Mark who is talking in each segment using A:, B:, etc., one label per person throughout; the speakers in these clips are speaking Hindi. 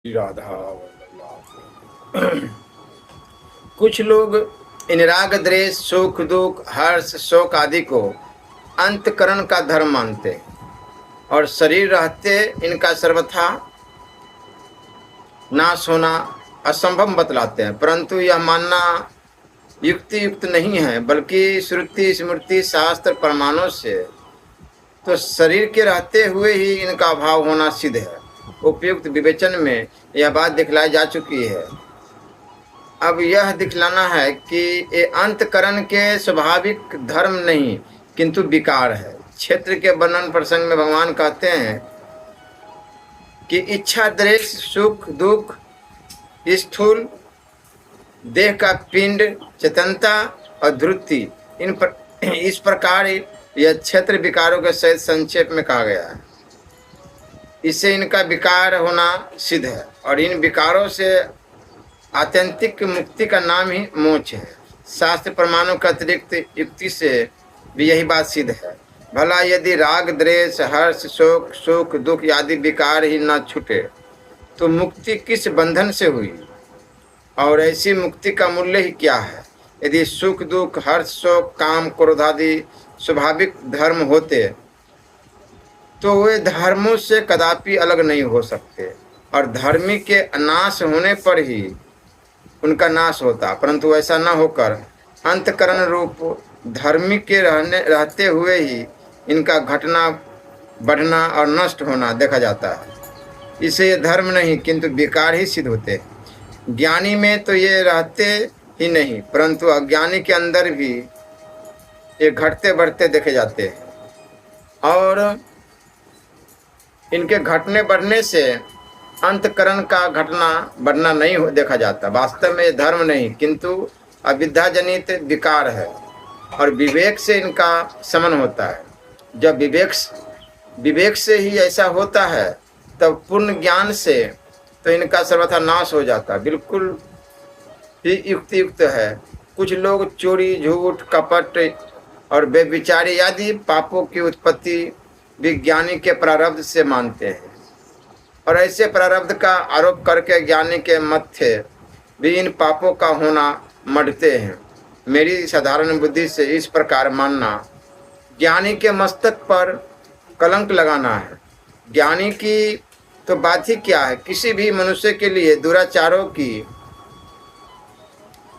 A: राधा वल्लभ। कुछ लोग इन राग द्वेष सुख दुख हर्ष शोक आदि को अंतकरण का धर्म मानते हैं और शरीर रहते इनका सर्वथा नाश होना असंभव बतलाते हैं, परंतु यह मानना युक्ति युक्त नहीं है, बल्कि श्रुति स्मृति शास्त्र प्रमाणों से तो शरीर के रहते हुए ही इनका अभाव होना सिद्ध है। उपयुक्त विवेचन में यह बात दिखलाई जा चुकी है। अब यह दिखलाना है कि ये अंतकरण के स्वाभाविक धर्म नहीं किंतु विकार है। क्षेत्र के वर्णन प्रसंग में भगवान कहते हैं कि इच्छा द्वेष सुख दुख स्थूल देह का पिंड चेतनता और धृति इस प्रकार यह क्षेत्र विकारों के सहित संक्षेप में कहा गया है। इससे इनका विकार होना सिद्ध है और इन विकारों से आत्यंतिक मुक्ति का नाम ही मोक्ष है। शास्त्र प्रमाणों के अतिरिक्त युक्ति से भी यही बात सिद्ध है। भला यदि राग द्वेष हर्ष शोक सुख दुख आदि विकार ही न छूटे तो मुक्ति किस बंधन से हुई और ऐसी मुक्ति का मूल्य ही क्या है? यदि सुख दुख हर्ष शोक काम क्रोध आदि स्वाभाविक धर्म होते तो वे धर्मों से कदापि अलग नहीं हो सकते और धर्मी के नाश होने पर ही उनका नाश होता, परंतु ऐसा न होकर अंतकरण रूप धर्मी के रहते हुए ही इनका घटना बढ़ना और नष्ट होना देखा जाता है। इसे ये धर्म नहीं किंतु विकार ही सिद्ध होते हैं। ज्ञानी में तो ये रहते ही नहीं, परंतु अज्ञानी के अंदर भी ये घटते बढ़ते देखे जाते हैं और इनके घटने बढ़ने से अंतकरण का घटना बढ़ना नहीं देखा जाता। वास्तव में ये धर्म नहीं किंतु अविद्याजनित विकार है और विवेक से इनका शमन होता है। जब विवेक से ही ऐसा होता है तब पूर्ण ज्ञान से तो इनका सर्वथा नाश हो जाता। बिल्कुल ही युक्त है। कुछ लोग चोरी झूठ कपट और बेविचारी आदि पापों की उत्पत्ति विज्ञानी के प्रारब्ध से मानते हैं और ऐसे प्रारब्ध का आरोप करके ज्ञानी के मत्थे भी इन पापों का होना मढ़ते हैं। मेरी साधारण बुद्धि से इस प्रकार मानना ज्ञानी के मस्तक पर कलंक लगाना है। ज्ञानी की तो बात ही क्या है, किसी भी मनुष्य के लिए दुराचारों की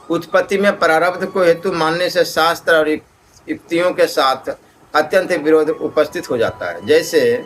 A: उत्पत्ति में प्रारब्ध को हेतु मानने से शास्त्र और युक्तियों के साथ अत्यंत विरोध उपस्थित हो जाता है। जैसे